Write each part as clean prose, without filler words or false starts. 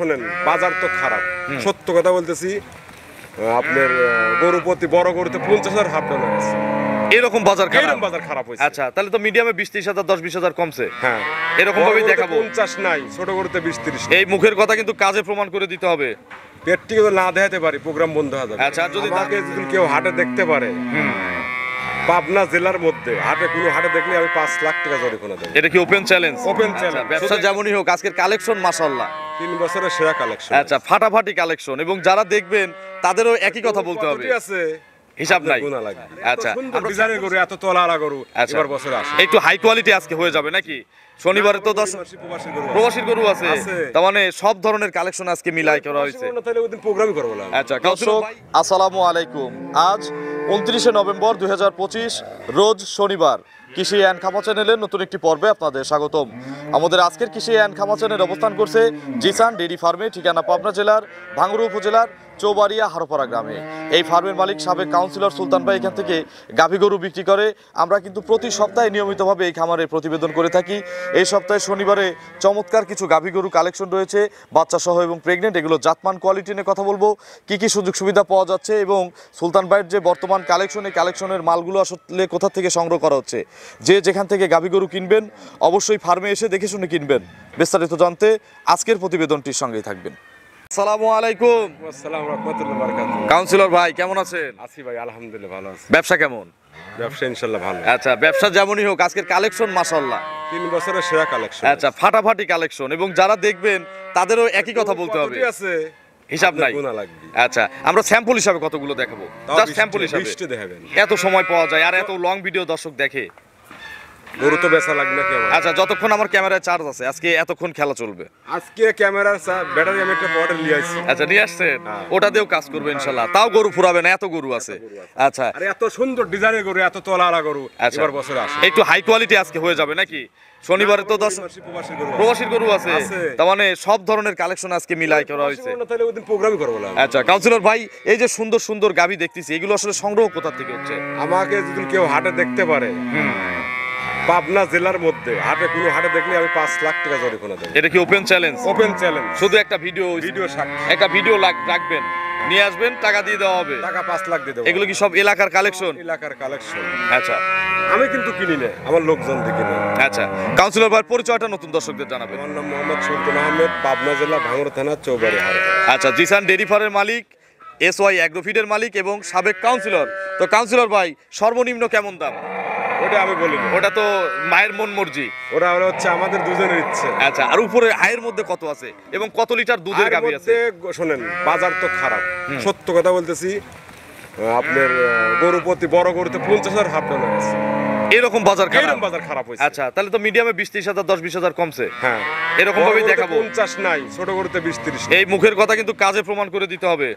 শোনেন, বাজার তো খারাপ, সত্য কথা বলতেছি। আপনার গরু প্রতি বড় গরুতে 50,000 হাফ ডলার আছে। এরকম বাজার খারাপ, এরকম বাজার খারাপ হয়েছে। আচ্ছা, তাহলে তো মিডিয়ামে 20-30,000 10-20,000 কমছে। হ্যাঁ, এরকম ভাবেই দেখাবো। 50 নাই, ছোট গরুতে 20-30। এই মুখের কথা কিন্তু কাজে প্রমাণ করে দিতে হবে। পেটটি যদি না দেখাতে পারি প্রোগ্রাম বন্ধ হয়ে যাবে। আচ্ছা, আর যদি আমাকে যদি কেউ হাটে দেখতে পারে, পাবনা জেলার মধ্যে হাটে কোনো হাটে দেখলে আমি 5 লাখ টাকা জরিমানা দেব। এটা কি ওপেন চ্যালেঞ্জ? Open challenge. ব্যবসা যেমনই হোক, আজকের কালেকশন মাশাআল্লাহ 3 বছরের সেরা কালেকশন। আচ্ছা, ফাটাফাটি কালেকশন, এবং যারা দেখবেন তাদেরও একই কথা বলতে হবে, ঠিক আছে? হিসাব নাই। গুণা লাগবে। আচ্ছা, সুন্দর ডিজাইনের গরু, এত তলারা গরু আচ্ছা, এবার বছরে আসে। একটু হাই কোয়ালিটি আজকে হয়ে যাবে নাকি? শনিবারে তো 10 প্রবাসীর গরু আছে, তার মানে সব ধরনের কালেকশন আজকে মিলাই করা হয়েছে। তাহলে ওদিন প্রোগ্রামই করব না। আচ্ছা দর্শক, আসসালামু আলাইকুম। আজ 29শে নভেম্বর 2025 রোজ শনিবার। কৃষি অ্যান্ড খামা চ্যানেলের নতুন একটি পর্বে আপনাদের স্বাগতম। আমাদের আজকের কৃষি অ্যান্ড খামা চ্যানেল অবস্থান করছে জিসান ডেইরি ফার্মে, ঠিকানা পাবনা জেলার ভাঙ্গুড়া উপজেলার চৌবাড়িয়া হারোপাড়া গ্রামে। এই ফার্মের মালিক সাবেক কাউন্সিলর সুলতান ভাই এখান থেকে গাভী গরু বিক্রি করে। আমরা কিন্তু প্রতি সপ্তাহে নিয়মিতভাবে এই খামারের প্রতিবেদন করে থাকি। এই সপ্তাহে শনিবারে চমৎকার কিছু গাভী গরু কালেকশন রয়েছে, বাচ্চা সহ এবং প্রেগনেন্ট। এগুলো জাতমান কোয়ালিটি নিয়ে কথা বলবো, কি কি সুযোগ সুবিধা পাওয়া যাচ্ছে, এবং সুলতান ভাইয়ের যে বর্তমান কালেকশন, এই কালেকশনের মালগুলো আসলে কোথা থেকে সংগ্রহ করা হচ্ছে। যে যেখান থেকে গাভী গরু কিনবেন অবশ্যই ফার্মে এসে দেখে শুনে কিনবেন। বিস্তারিত জানতে আজকের প্রতিবেদনটির সঙ্গেই থাকবেন। আসসালামু আলাইকুম। আসসালামু রাহমাতুল্লাহি ওয়া বারাকাতুহু। কাউন্সিলর ভাই কেমন আছেন? আছি ভাই, আলহামদুলিল্লাহ ভালো আছি। ব্যবসা কেমন? ব্যবসা ইনশাআল্লাহ ভালো। আচ্ছা, ব্যবসা যেমনই হোক, আজকের কালেকশন মাশাআল্লাহ 3 বছরের সেরা কালেকশন। আচ্ছা, ফাটাফাটি কালেকশন, এবং যারা দেখবেন তাদেরও একই কথা বলতে হবে, ঠিক আছে? হিসাব নাই। গুণা লাগবে। আচ্ছা, আমরা স্যাম্পল হিসাবে কতগুলো দেখাবো, জাস্ট স্যাম্পল হিসাবে। 20টি দেখাবেন। এত সময় পাওয়া যায় আর এত লং ভিডিও দর্শক দেখে। গরু তো বেচা লাগবে না কেমন? আচ্ছা, যতক্ষণ আমার ক্যামেরায় চার্জ আছে আজকে এতক্ষণ খেলা চলবে। আজকে ক্যামেরার ব্যাটারি আমি একটা পটের নিয়ে আসছি। আচ্ছা, নিয়ে আসছেন, ওটা দিয়েও কাজ করবে ইনশাআল্লাহ। তাও গরু ফুরাবে না, এত গরু আছে। আচ্ছা, আরে এত সুন্দর ডিজাইনের গরু, এত তলারা গরু আচ্ছা, এবার বছরে আসে। একটু হাই কোয়ালিটি আজকে হয়ে যাবে নাকি? শনিবারে তো 10 প্রবাসীর গরু আছে, তার মানে সব ধরনের কালেকশন আজকে মিলাই করা হয়েছে। তাহলে ওদিন প্রোগ্রামই করব না। আচ্ছা কাউন্সিলর ভাই, এই যে সুন্দর সুন্দর গাভী দেখতেছি, এগুলো আসলে সংগ্রহ কোথা থেকে হচ্ছে? আমাকে যদি কেউ হাটে দেখতে পারে, পাবনা জেলার মধ্যে হাটে কোনো হাটে দেখলে আমি 5 লাখ টাকা জরিমানা দেব। এটা কি ওপেন চ্যালেঞ্জ? Open challenge. শুধু একটা ভিডিও একটা ভিডিও রাখবেন, নিয়ে আসবেন, টাকা দিয়ে দেওয়া হবে। টাকা 5 লাখ দিয়ে দেব। এগুলো কি সব এলাকার কালেকশন? এলাকার কালেকশন। আচ্ছা, আমি কিন্তু কিনি না, আমার লোকজন দিয়ে কিনে। আচ্ছা কাউন্সিলর ভাই, পরিচয়টা নতুন দর্শকদের জানাবেন। আমার নাম মোহাম্মদ সুলতান আহমেদ, পাবনা জেলা ভাঙ্গুড়া থানা চৌবাড়ি হাট। আচ্ছা, জিসান ডেইরি ফার্মের মালিক, SY অ্যাগ্রোফিডের মালিক এবং সাবেক কাউন্সিলর। তো কাউন্সিলর ভাই, সর্বনিম্ন কেমন দাম? ওটা আমি বলি না, ওটা তো মায়ের মন মর্জি। ওটা হচ্ছে আমাদের দুজনের ইচ্ছে। আচ্ছা, আর উপরে হায়ের মধ্যে কত আছে এবং কত লিটার দুধের গাভী আছে? শোনেন, বাজার তো খারাপ, সত্য কথা বলতেছি। আপনার গরু প্রতি বড় গরুতে 50,000 হাফ ডলার আছে। এরকম বাজার খারাপ, এরকম বাজার খারাপ হয়েছে। আচ্ছা, তাহলে তো মিডিয়ামে 20-30,000 10-20,000 কমছে। হ্যাঁ, এরকম ভাবেই দেখাবো। 50 নাই, ছোট গরুতে 20-30। এই মুখের কথা কিন্তু কাজে প্রমাণ করে দিতে হবে।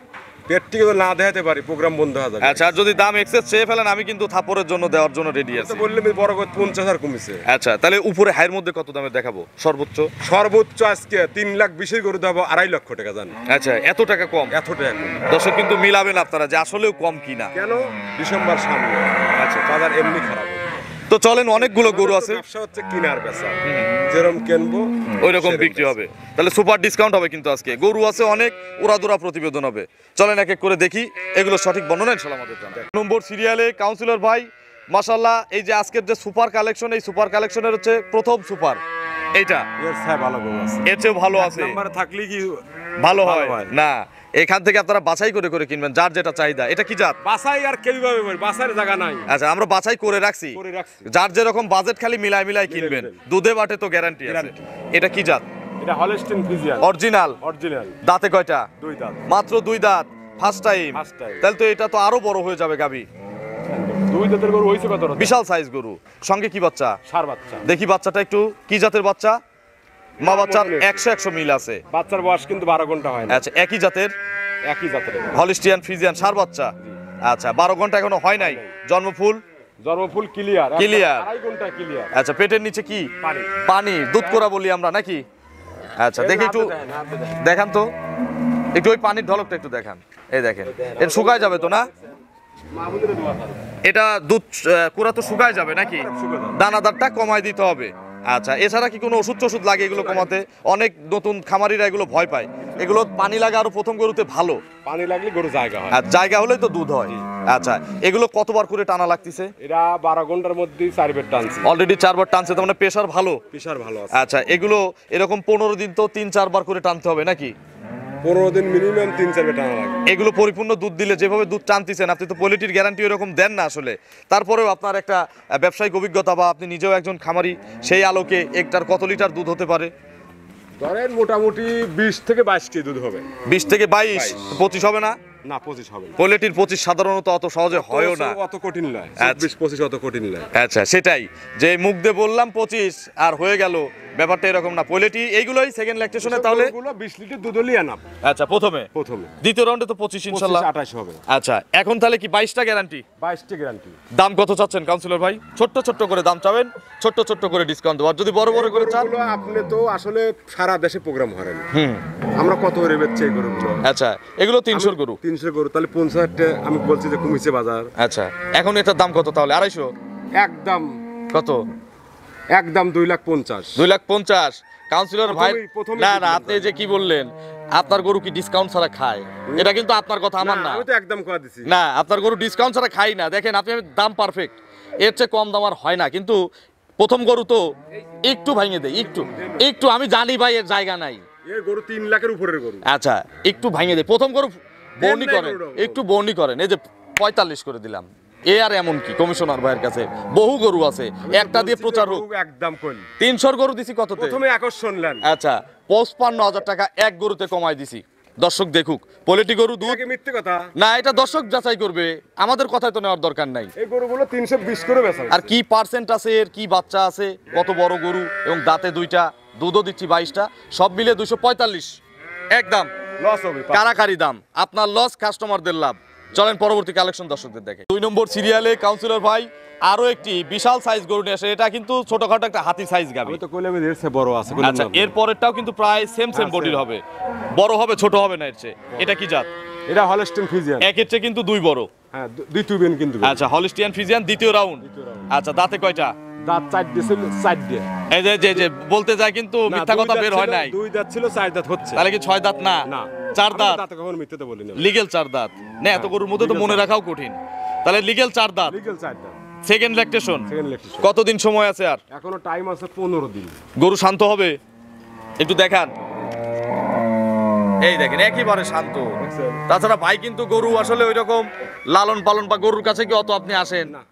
পেটটি যদি না দেখাতে পারি প্রোগ্রাম বন্ধ হয়ে যাবে। আচ্ছা, আর যদি দাম এক্সেস চেয়ে ফেলেন, আমি কিন্তু থাপড়ের জন্য দেওয়ার জন্য রেডি আছি। বললে বড় গরু 50,000 কমেছে। আচ্ছা, তাহলে উপরে হায়ের মধ্যে কত দামে দেখাবো সর্বোচ্চ? সর্বোচ্চ আজকে 3 লাখ 20 গরু দেবো 2.5 লক্ষ টাকা। জান, আচ্ছা, এত টাকা কম? এত টাকা কম। দর্শক কিন্তু মিলাবেন আপনারা যে আসলেও কম কিনা। কেন? ডিসেম্বর সামনে। আচ্ছা, বাজার এমনি খারাপ হবে। তো চলেন, অনেকগুলো গরু আছে, ব্যবসা হচ্ছে কিনার বেচা, যেরকম কিনবো ওই রকম বিক্রি হবে। তাহলে সুপার ডিসকাউন্ট হবে কিন্তু আজকে। গরু আছে অনেক, উড়াদুরা প্রতিবেদন হবে। চলেন এক এক করে দেখি, এগুলো সঠিক বর্ণনা ইনশাআল্লাহ আমাদের জানাবেন। নম্বর সিরিয়ালে কাউন্সিলর ভাই, মাশাআল্লাহ, এই যে আজকের যে সুপার কালেকশন, এই সুপার কালেকশনের হচ্ছে প্রথম সুপার এইটা। এর চেয়ে ভালো গরু আছে, এর চেয়ে ভালো আছে। নাম্বার থাকলে কি ভালো হয় না? এখান থেকে আপনারা বাছাই করে করে কিনবেন, যার যেটা চাহিদা। এটা কি জাত? বাছাই আর কিভাবে বলি, বাছাইয়ের জায়গা নাই। আচ্ছা, আমরা বাছাই করে রাখছি, যার যেরকম বাজেট খালি মিলাই মিলাই কিনবেন। দুধে বাটে তো গ্যারান্টি আছে। এটা কি জাত? এটা হলস্টিন ফ্রিজিয়ান অরিজিনাল। দাঁতে কয়টা? 2 দাঁত। মাত্র 2 দাঁত, ফার্স্ট টাইম। তাহলে তো এটা তো আরো বড় হয়ে যাবে গাবি। 2 দাঁতের গরু হইছে কত? বিশাল সাইজ গরু। সঙ্গে কি বাচ্চা? ষাঁড় বাচ্চা। দেখি বাচ্চাটা একটু, কি জাতের বাচ্চা? মা বাচ্চার 100 মিল আছে। বাচ্চার বয়স কিন্তু 12 ঘন্টা হয় না। আচ্ছা, একই জাতের হলিস্টিয়ান ফ্রিজিয়ান ষাঁড় বাচ্চা। আচ্ছা, 12 ঘন্টা এখনো হয় নাই। জন্মফুল ক্লিয়ার। 2.5 ঘন্টা ক্লিয়ার। আচ্ছা, পেটের নিচে কি? পানি। দুধ কোরা বলি আমরা নাকি? আচ্ছা, দেখি একটু দেখান তো, একটু ওই পানির ঢলকটা একটু দেখান। এই দেখেন, এটা শুকায় যাবে তো না? এটা দুধ কোরা তো শুকায় যাবে নাকি? দানাদারটা কমায় দিতে হবে। আচ্ছা, এছাড়া কি কোনো ওষুধ টষুধ লাগে এগুলো কমাতে? অনেক নতুন খামারিরা এগুলো ভয় পায়। এগুলো পানি লাগা আরো প্রথম গরুতে ভালো, পানি লাগলে গরু জায়গা হয়। আর জায়গা হলেই তো দুধ হয়। আচ্ছা, এগুলো কতবার করে টানা লাগতেছে? এরা 12 ঘন্টার মধ্যে 4 বেড টানছে। অলরেডি 4 বার টানছে, তার মানে প্রেশার ভালো। প্রেশার ভালো আছে। আচ্ছা, এগুলো এরকম 15 দিন তো 3-4 বার করে টানতে হবে নাকি? 15 দিন মিনিমাম 3-4 বেড টানা লাগে। এগুলো পরিপূর্ণ দুধ দিলে যেভাবে দুধ টানতেছেন, আপনি তো কোয়ালিটির গ্যারান্টি এরকম দেন না আসলে। তারপরেও আপনার একটা ব্যবসায়িক অভিজ্ঞতা বা আপনি নিজেও একজন খামারি, সেই আলোকে একটার কত লিটার দুধ হতে পারে? ধরেন মোটামুটি 20 থেকে 22 কেজি দুধ হবে। 20 থেকে 22, 25 হবে না? না, 25 হবে না। কোয়ালিটির 25 সাধারণত অত সহজে হয়ও না। অত কঠিন নয়, আচ্ছা। 24-25 অত কঠিন নয়। আচ্ছা, সেটাই যে মুখ দিয়ে বললাম 25 আর হয়ে গেল, ব্যাপারটা এরকম না। কোয়ালিটি এইগুলোই সেকেন্ড ল্যাকটেশনে তাহলে। গরুগুলো 20 লিটার দুধ হলেই আনাপ। আচ্ছা, প্রথমে দ্বিতীয় রাউন্ডে তো 25 ইনশাআল্লাহ 28 হবে। আচ্ছা, এখন তাহলে কি 22টা গ্যারান্টি? 22টা গ্যারান্টি। দাম কত চাচ্ছেন কাউন্সিলর ভাই? ছোট্ট ছোট্ট করে দাম চাবেন, ছোট্ট ছোট্ট করে ডিসকাউন্ট দেওয়ার। যদি বড় বড় করে চান, গরুগুলো আপনি তো আসলে সারা দেশে প্রোগ্রাম করেন। আমরা কত করে বেচছি এই গরুগুলো? আচ্ছা, এগুলো 300 গরু। 300 গরু তাহলে 50টা আমি বলছি যে কমিছে বাজার। আচ্ছা, এখন এটার দাম কত তাহলে? 250? একদম কত? একদম 2,50,000। 2,50,000 কাউন্সিলর ভাই। প্রথমেই না না, দিলাম। আপনি যে কি বললেন, আপনার গরু কি ডিসকাউন্ট ছাড়া খায়? এটা কিন্তু আপনার কথা, আমার না। আমি তো একদম করে দিছি। না, আপনার গরু ডিসকাউন্ট ছাড়া খাই না। দেখেন, আপনি দাম পারফেক্ট, এর চেয়ে কম দাম আর হয় না। কিন্তু প্রথম গরু তো একটু ভাঙিয়ে দেয়, একটু একটু। আমি জানি ভাই এর জায়গা নাই। এই গরু 3 লাখের উপরের গরু। আচ্ছা, একটু ভাঙিয়ে দেয়। প্রথম গরু বর্ণি নাই করেন, গরুটা। একটু বর্ণি করেন। এই যে 45 করে দিলাম, এ আর এমন কি? কমিশনার ভাইয়ের কাছে বহু গরু আছে, একটা দিয়ে প্রচার হোক। গরু একদম কই। 300 গরু দিছি কততে? প্রথমে আকর্ষণ নেন। আচ্ছা, 55,000 টাকা এক গরুতে কমাই দিছি। দর্শক দেখুক, পোলেটি গরু দুধ আগে মিথ্যে কথা। না, এটা দর্শক যাচাই করবে, আমাদের কথাই তো নেওয়ার দরকার নাই। এই গরুগুলো 320 করে বেচা। আর কি পার্সেন্ট আছে এর, কি বাচ্চা আছে, কত বড় গরু, এবং দাঁতে 2টা, দুধও দিচ্ছি 22টা, সব মিলে 245 একদম লস হবে। কারাকারি দাম। আপনার লস, কাস্টমারদের লাভ। চলেন পরবর্তী কালেকশন দর্শকদের দেখে। 2 নম্বর সিরিয়ালে কাউন্সিলর ভাই আরো একটি বিশাল সাইজ গরু নিয়ে আসে। এটা কিন্তু ছোটখাটো একটা হাতি সাইজ গাবি। আমি তো কইলাম এর চেয়ে বড় আছে। আচ্ছা, এর পরেরটাও কিন্তু প্রায় সেম বডির হবে, বড় হবে, ছোট হবে না এর চেয়ে। এটা কি জাত? এটা হলস্টেইন ফ্রিজিয়ান। একের চেয়ে কিন্তু 2 বড়। হ্যাঁ, দ্বিতীয় বেন কিন্তু। আচ্ছা, হলস্টিয়ান ফ্রিজিয়ান, দ্বিতীয় রাউন্ড। আচ্ছা, দাঁতে কয়টা? দাঁত 4 দিছিল, 4 দিয়ে। এই যে বলতে যায় কিন্তু মিথ্যা কথা বের হয় নাই। 2 দাঁত ছিল, 4 দাঁত হচ্ছে। তাহলে কি 6 দাঁত না? না, 4 দাঁত। দাঁত কখনো মিথ্যে তো বলি না। লিগ্যাল 4 দাঁত না, এত গরুর মধ্যে তো মনে রাখাও কঠিন। তাহলে লিগ্যাল 4 দাঁত, লিগ্যাল 4 দাঁত। Second lactation. Second lactation. কতদিন সময় আছে আর? এখনো টাইম আছে 15 দিন। গরু শান্ত হবে, একটু দেখান। এই দেখেন, একেবারে শান্ত। তাছাড়া ভাই কিন্তু গরু আসলে ওই রকম লালন পালন বা গরুর কাছে কি অত আপনি আসেন না।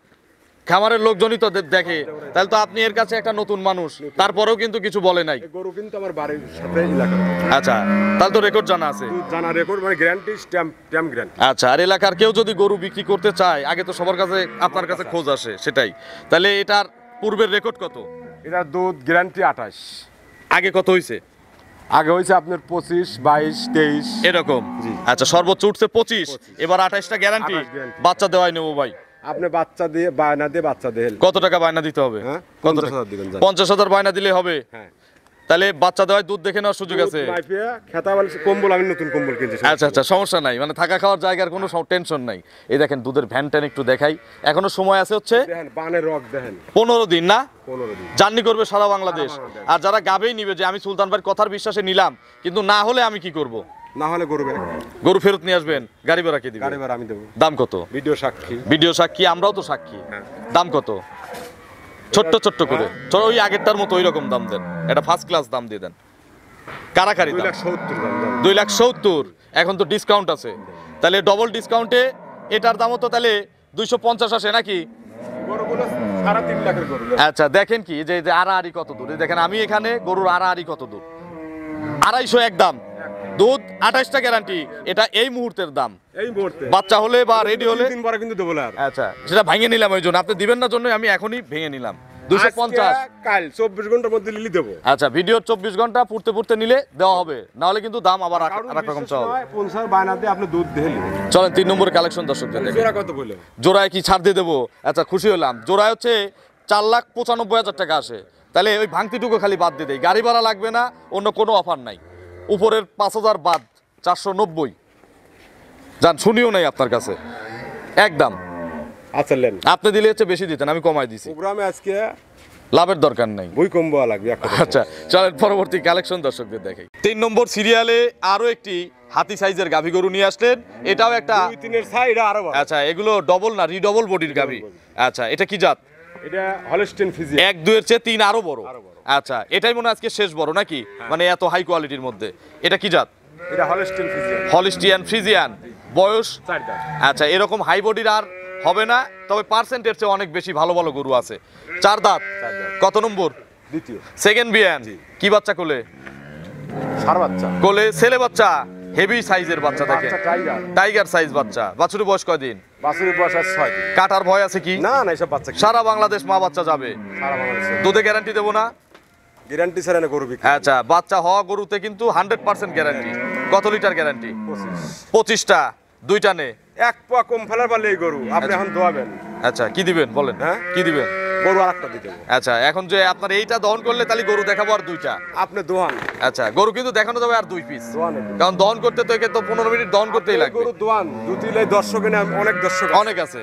খামারের লোকজনই তো দেখে, তাহলে তো আপনি এর কাছে একটা নতুন মানুষ, তারপরেও কিন্তু কিছু বলে নাই। এই গরু কিন্তু আমার বাড়ির সাথে এলাকার। আচ্ছা, তাহলে তো রেকর্ড জানা আছে। জানা রেকর্ড, মানে গ্যারান্টি, স্ট্যাম্প গ্যারান্টি। আচ্ছা, আর এলাকার কেউ যদি গরু বিক্রি করতে চায়, আগে তো সবার কাছে আপনার কাছে খোঁজ আসে, সেটাই। তাহলে এটার পূর্বের রেকর্ড কত? এটা দুধ গ্যারান্টি 28। আগে কত হইছে? আগে হয়েছে আপনার 25, 22, 23 এরকম। জি। আচ্ছা, সর্বোচ্চ উঠছে 25, এবার 28টা গ্যারান্টি। 28 guarantee। বাচ্চা দেওয়াই নেবো ভাই। আপনি বাচ্চা দিয়ে, বায়না দিয়ে বাচ্চা দিয়ে। কত টাকা বায়না দিতে হবে? হ্যাঁ, কত 50,000 দিবেন। 50,000 বায়না দিলে হবে? হ্যাঁ। তাহলে বাচ্চা দেওয়ায় দুধ দেখে নেওয়ার সুযোগ আছে। খেতা বলে কম্বল, আমি নতুন কম্বল কিনছি। আচ্ছা আচ্ছা, সমস্যা নাই, মানে থাকা খাওয়ার জায়গার কোনো টেনশন নাই। এই দেখেন, দুধের ভ্যান ট্যান একটু দেখাই। এখনো সময় আছে হচ্ছে দেখেন, বানের রক দেখেন। 15 দিন না? 15 দিন। জার্নি করবে সারা বাংলাদেশ। সারা বাংলাদেশ। আর যারা গাবেই নিবে যে আমি সুলতান ভাইয়ের কথার বিশ্বাসে নিলাম, কিন্তু না হলে আমি কি করব? না হলে গরু বের। গরু ফেরত নিয়ে আসবেন, গাড়ি ভাড়া কে দিবে? গাড়ি ভাড়া আমি দেবো। দাম কত? ভিডিও সাক্ষী। ভিডিও সাক্ষী, আমরাও তো সাক্ষী। হ্যাঁ। দাম কত? ছোট্ট ছোট্ট করে, ওই আগেরটার মতো ওই রকম দাম দেন, এটা ফার্স্ট ক্লাস দাম দিয়ে দেন। কারাকারি দাম 2,70,000 দাম। 2,70,000। এখন তো ডিসকাউন্ট আছে, তাহলে ডবল ডিসকাউন্টে এটার দামও তো তাহলে 250 আসে নাকি? গরুগুলো 3.5 লাখের গরু। আচ্ছা, দেখেন কি যে আড়াআড়ি কত দূর। এই দেখেন, আমি এখানে গরুর আড়াআড়ি কত দূর, 250 একদম। দুধ 28টা গ্যারান্টি, এটা এই মুহূর্তের দাম। এই মুহূর্তে বাচ্চা হলে বা রেডি হলে 3 দিন পরে কিন্তু দেবো না আর। আচ্ছা, সেটা ভেঙে নিলাম, ওই জন্য আপনি দিবেন না জন্য আমি এখনই ভেঙে নিলাম। 250। আজকে, কাল 24 ঘন্টার মধ্যে লিলি দেবো। আচ্ছা, ভিডিওর 24 ঘন্টা পুড়তে নিলে দেওয়া হবে, না হলে কিন্তু দাম আবার আরেক রকম চাওয়া হবে। 50 বায়না দিয়ে আপনি দুধ দেলি। চলেন 3 নম্বর কালেকশন দর্শকদের দেখেন। জোড়া কত বলে? জোড়ায় কি ছাড় দিয়ে দেবো? আচ্ছা, খুশি হলাম। জোড়ায় হচ্ছে 4,95,000 টাকা আসে। তাহলে ওই ভাঙতিটুকু খালি বাদ দিয়ে দেয়, গাড়ি ভাড়া লাগবে না, অন্য কোনো অফার নাই। উপরের 5,000 বাদ, 490। যান, শুনিও নাই আপনার কাছে, একদম। আচ্ছা লেন, আপনি দিলে হচ্ছে বেশি দিতেন, আমি কমাই দিছি। প্রোগ্রামে আজকে লাভের দরকার নাই। বই কম বলা লাগবে এক কথা। আচ্ছা চলেন পরবর্তী কালেকশন দর্শকদের দেখাই। 3 নম্বর সিরিয়ালে আরো একটি হাতি সাইজের গাভী গরু নিয়ে আসলেন, এটাও একটা 2-3 সাইড আরো বড়। আচ্ছা এগুলো ডবল না রিডবল বডির গাভী। আচ্ছা এটা কি জাত? এটা হলস্টেইন ফ্রিজিয়ান। 1 2 এর চেয়ে 3 আরো বড়। আচ্ছা এটাই মনে হয় আজকে শেষ বড় নাকি, মানে এত হাই কোয়ালিটির মধ্যে। এটা কি জাত? এটা হলস্টেইন ফ্রিজিয়ান। হলিস্টিয়ান ফ্রিজিয়ান, বয়স 4 দাঁত। আচ্ছা এরকম হাই বডির আর হবে না, তবে পার্সেন্টের চেয়ে অনেক বেশি ভালো ভালো গরু আছে। 4 দাঁত। কত নম্বর? দ্বিতীয়। সেকেন্ড বিয়ান। কি বাচ্চা কোলে? সার বাচ্চা। কোলে ছেলে বাচ্চা, হেভি সাইজের বাচ্চা দেখে, বাচ্চা টাইগার। টাইগার সাইজ বাচ্চা। বাছুরের বয়স কয়দিন? বাছুরের বয়স 6 দিন। কাটার ভয় আছে কি? না না, এসব বাচ্চা সারা বাংলাদেশ মা বাচ্চা যাবে। সারা বাংলাদেশে দুধে গ্যারান্টি দেবো না? গ্যারান্টি ছাড়া না গরু বিক্রি। আচ্ছা বাচ্চা হওয়া গরুতে কিন্তু 100% গ্যারান্টি। কত লিটার গ্যারান্টি? 25টা, দুইটা নে। এক পা কম ফেলার পারলে এই গরু আপনি এখন দোয়াবেন। আচ্ছা কি দিবেন বলেন? হ্যাঁ? কি দিবেন? গরু আরেকটা দিতে হবে। আচ্ছা এখন যে আপনার এইটা দহন করলে তাহলে গরু দেখাবো আর দুইটা। আপনি দোয়ান। আচ্ছা গরু কিন্তু দেখানো যাবে আর 2 পিস, দোয়ান। কারণ দহন করতে তো একে তো 15 মিনিট দহন করতেই লাগবে। গরু দোয়ান। দুতিলে দর্শকে না অনেক দর্শক আছে। অনেক আছে।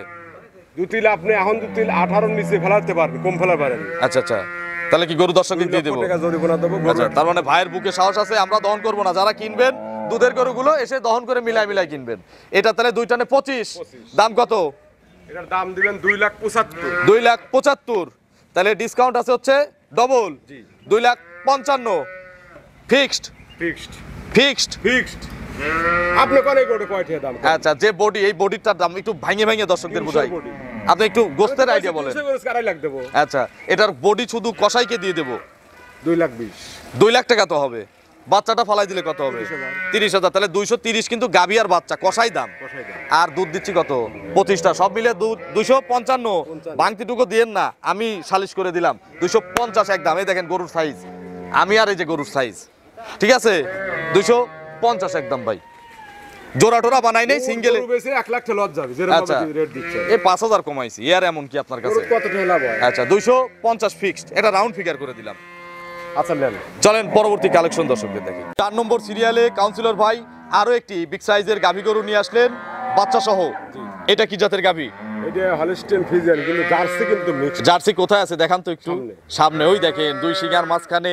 দুতিলে আপনি এখন দুতিল 18 নিচে ফেলাতে পারবেন, কম ফেলা পারেন। আচ্ছা আচ্ছা তাহলে কি গরু দর্শকদের দিয়ে দেবো? 2 টাকা জরিমানা দেবো। আচ্ছা তার মানে ভাইয়ের বুকে সাহস আছে, আমরা দহন করব না। যারা কিনবেন দুধের গরুগুলো এসে দহন করে মিলাই মিলাই কিনবেন। এটা তাহলে দুইটানে 25। দাম কত? এটার দাম দিবেন 2,75,000। 2,75,000। তাহলে ডিসকাউন্ট আছে হচ্ছে double. 2,55,000 fixed. Fixed. Fixed. Fixed. আপনি কোন এই গরু কয়টা দাম? আচ্ছা যে বডি, এই বডিটার দাম একটু ভাঙে ভাঙে দর্শকদের বোঝাই। আপনি একটু গোস্তের আইডিয়া বলেন। 300 করে কারাই লাখ দেবো। আচ্ছা এটার বডি শুধু কসাইকে দিয়ে দেবো। 2,20,000। 2 লাখ টাকা তো হবে। বাচ্চাটা ফালাই দিলে কত হবে? 30,000। তাহলে 230 কিন্তু গাভী আর বাচ্চা কসাই দাম। আর দুধ দিচ্ছি কত? 25টা, সব মিলে দুধ 255। ভাঙতিটুকু দিয়েন না, আমি সালিশ করে দিলাম 250 একদম। এই দেখেন গরুর সাইজ, আমি আর এই যে গরুর সাইজ, ঠিক আছে 250 একদম ভাই। জোড়া টোরা বানাই নাই, সিঙ্গেলে। গরু বেচে 1 লাখ টাকা লস যাবে, যেরকম আচ্ছা রেট দিচ্ছে। এই 5,000 কমাইছি, এর এমন কি আপনার কাছে? গরু কত টাকা লাভ হয়? আচ্ছা 250 ফিক্সড, এটা রাউন্ড ফিগার করে দিলাম। আচ্ছা নেন। চলেন পরবর্তী কালেকশন দর্শকদের দেখি। 4 নম্বর সিরিয়ালে কাউন্সিলর ভাই আরো একটি বিগ সাইজের গাভী গরু নিয়ে আসলেন বাচ্চা সহ। এটা কি জাতের গাভী? এটা হলস্টেইন ফ্রিজিয়ান, কিন্তু জার্সি কিন্তু মিক্স। জার্সি কোথায় আছে দেখান তো একটু। সামনে ওই দেখেন, 2 শিঙার মাঝখানে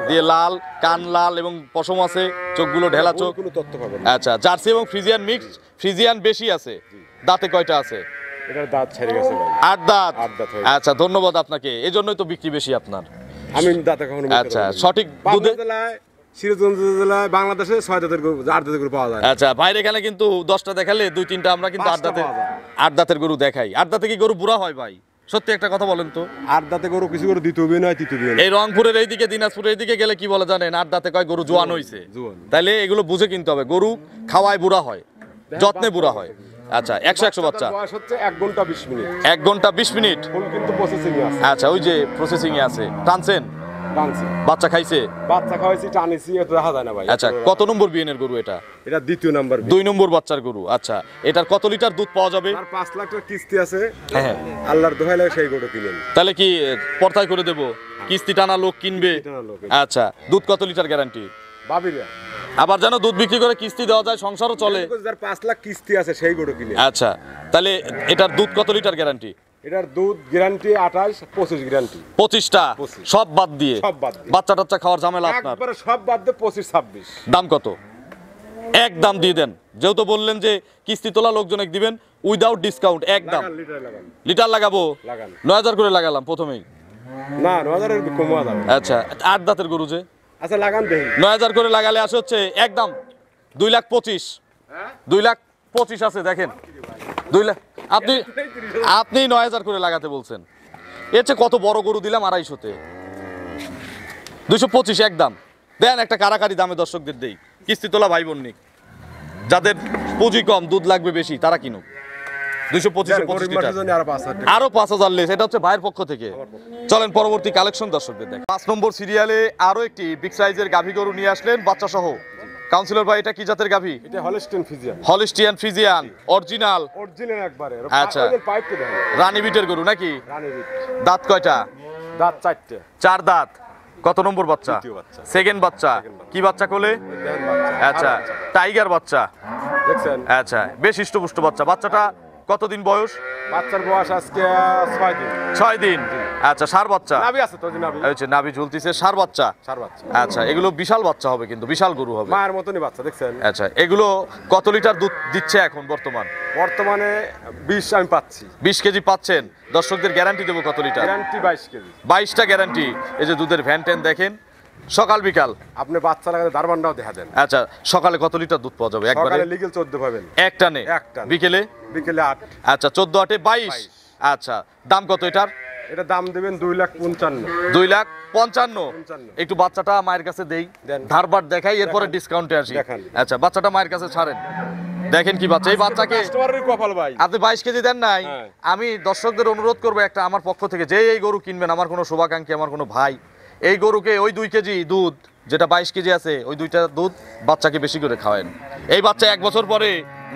দিয়ে লাল, কান লাল এবং পশম আছে, চোখগুলো ঢেলা চোখ। কোনো তথ্য পাবেন। আচ্ছা জার্সি এবং ফ্রিজিয়ান মিক্স। ফ্রিজিয়ান বেশি আছে। দাঁতে কয়টা আছে? এটার দাঁত ছেড়ে গেছে ভাই। 8 দাঁত। 8 দাঁত হয়ে আচ্ছা ধন্যবাদ আপনাকে, এজন্যই তো বিক্রি বেশি আপনার। আমি দাঁতে কখনো। আচ্ছা সঠিক দুধে। সিরাজগঞ্জ জেলায় বাংলাদেশে 6 দাঁতের গরু, 8 দাঁতের গরু পাওয়া যায়। আচ্ছা ভাইয়ের এখানে কিন্তু 10টা দেখালে 2-3টা আমরা কিন্তু 8 দাঁতের, 8 দাঁতের গরু দেখাই। 8 দাঁতে কি গরু বুড়া হয় ভাই? সত্যি একটা কথা বলেন তো। 8 দাঁতে গরু কিছু গরু দ্বিতীয় বিয়ে নয়, তৃতীয় বিয়ে। এই রংপুরের এইদিকে, দিনাজপুরের এইদিকে গেলে কি বলে জানেন? 8 দাঁতে কয় গরু জোয়ান হইছে। তাইলে এগুলো বুঝে কিনতে হবে। গরু খাওয়ায় বুড়া হয়, যত্নে বুড়া হয়। আচ্ছা 100 বাচ্চা। বয়স হচ্ছে 1 ঘন্টা 20 মিনিট। 1 ঘন্টা 20 মিনিট। ফুল কিন্তু প্রসেসিং এ আছে। আচ্ছা ওই যে প্রসেসিং এ আছে। টানছেন? টানছি। বাচ্চা খাইছে? বাচ্চা খাওয়াইছি, টানিছি, এটা দেখা যায় না ভাই। আচ্ছা কত নম্বর বিয়েনের গরু এটা? এটা দ্বিতীয় নাম্বার। 2 নম্বর বাচ্চার গরু। আচ্ছা এটার কত লিটার দুধ পাওয়া যাবে? আর 5 লাখ টাকা কিস্তি আছে। হ্যাঁ আল্লাহর দোহাই লাগে সেই গরু কিনেন। তাহলে কি পর্তায় করে দেবো? কিস্তি টানা লোক কিনবে। আচ্ছা দুধ কত লিটার গ্যারান্টি? ভাবিরা আবার যেন দুধ বিক্রি করে কিস্তি দেওয়া যায়, সংসারও চলে। যার 5 লাখ কিস্তি আছে সেই গরু কিনে। আচ্ছা তাহলে এটার দুধ কত লিটার গ্যারান্টি? এটার দুধ গ্যারান্টি 28-25 গ্যারান্টি। 25টা 25 সব বাদ দিয়ে। সব বাদ দিয়ে। বাচ্চা টাচ্চা খাওয়ার ঝামেলা আপনার। একবারে সব বাদ দিয়ে 25-26। দাম কত? এক দাম দিয়ে দেন, যেহেতু বললেন যে কিস্তি তোলা লোকজন দিবেন, উইদাউট ডিসকাউন্ট একদম। লিটার লাগান। লিটার লাগাবো? লাগান। 9,000 করে লাগালাম প্রথমেই। না 9,000 এর কমা যাবে। আচ্ছা 8 দাঁতের গরু যে। আচ্ছা লাগান দেখি। 9,000 করে লাগালে আসে হচ্ছে একদম 2,25,000। 2,25,000 আছে দেখেন। 2 লাখ আপনি 9,000 করে লাগাতে বলছেন। এর চেয়ে কত বড় গরু দিলাম 250-তে। 225 একদম দেন, একটা কারাকারি দামে দর্শকদের দেই। কিস্তি তোলা ভাই বোন নিক, যাদের পুঁজি কম দুধ লাগবে বেশি তারা কিনুক। 225 লিটার আরো 5,000 লেস, এটা হচ্ছে ভাইয়ের পক্ষ থেকে। চলেন পরবর্তী কালেকশন দর্শকদের দেখ। 5 নম্বর সিরিয়ালে আরো একটি বিগ সাইজের গাভী গরু নিয়ে আসলেন বাচ্চা সহ। কাউন্সিলর ভাই এটা কি জাতের গাভী? এটা Holstein Friesian. Holstein Friesian original. Original একবারে। আচ্ছা পাইপটা দেখেন। রানী বিটের গরু নাকি? রানী বিট। দাঁত কয়টা? দাঁত 4টে। 4 দাঁত। কত নম্বর বাচ্চা? দ্বিতীয় বাচ্চা। সেকেন্ড বাচ্চা। কি বাচ্চা কোলে? দেখেন বাচ্চা। আচ্ছা টাইগার বাচ্চা। দেখছেন? আচ্ছা বেশ হৃষ্টপুষ্ট বাচ্চা। বাচ্চাটা কতদিন বয়স? বাচ্চার বয়স আজকে 6 দিন। 6 দিন। আচ্ছা সার বাচ্চা, নাভি আছে তো, যে নাভি এই হচ্ছে নাভি ঝুলতিছে, সার বাচ্চা। সার বাচ্চা, আচ্ছা এগুলো বিশাল বাচ্চা হবে, কিন্তু বিশাল গরু হবে। মায়ের মতনই বাচ্চা দেখছেন। আচ্ছা এগুলো কত লিটার দুধ দিচ্ছে এখন বর্তমান? বর্তমানে 20 আমি পাচ্ছি। 20 কেজি পাচ্ছেন। দর্শকদের গ্যারান্টি দেবো কত লিটার? Guarantee 22 KG. 22টা গ্যারান্টি। এই যে দুধের ভ্যান ট্যান দেখেন, সকাল বিকাল। আপনি বাচ্চা লাগাতে দারবানটাও দেখা দেন। আচ্ছা সকালে কত লিটার দুধ পাওয়া যাবে একবারে? সকালে লিগেল 14 পাবেন এক টানে। এক টানে। বিকেলে? বিকেলে 8। আচ্ছা 14 8 22। আচ্ছা দাম কত এটার? এটা দাম দেবেন 2,55,000। 2,55,000। একটু বাচ্চাটা মায়ের কাছে দেই, দেন। ধারবার দেখাই, এরপরে ডিসকাউন্টে আসি। দেখান। আচ্ছা বাচ্চাটা মায়ের কাছে ছাড়েন, দেখেন কি বাচ্চা। এই বাচ্চাকে কাস্টমারের কপাল ভাই। আপনি 22 কেজি দেন নাই। হ্যাঁ। আমি দর্শকদের অনুরোধ করবো একটা আমার পক্ষ থেকে, যে এই গরু কিনবেন, আমার কোনো শুভাকাঙ্ক্ষী, আমার কোনো ভাই, এই গরুকে ওই 2 কেজি দুধ, যেটা 22 কেজি আছে, ওই 2টা দুধ বাচ্চাকে বেশি করে খাওয়ান। এই বাচ্চা 1 বছর পরে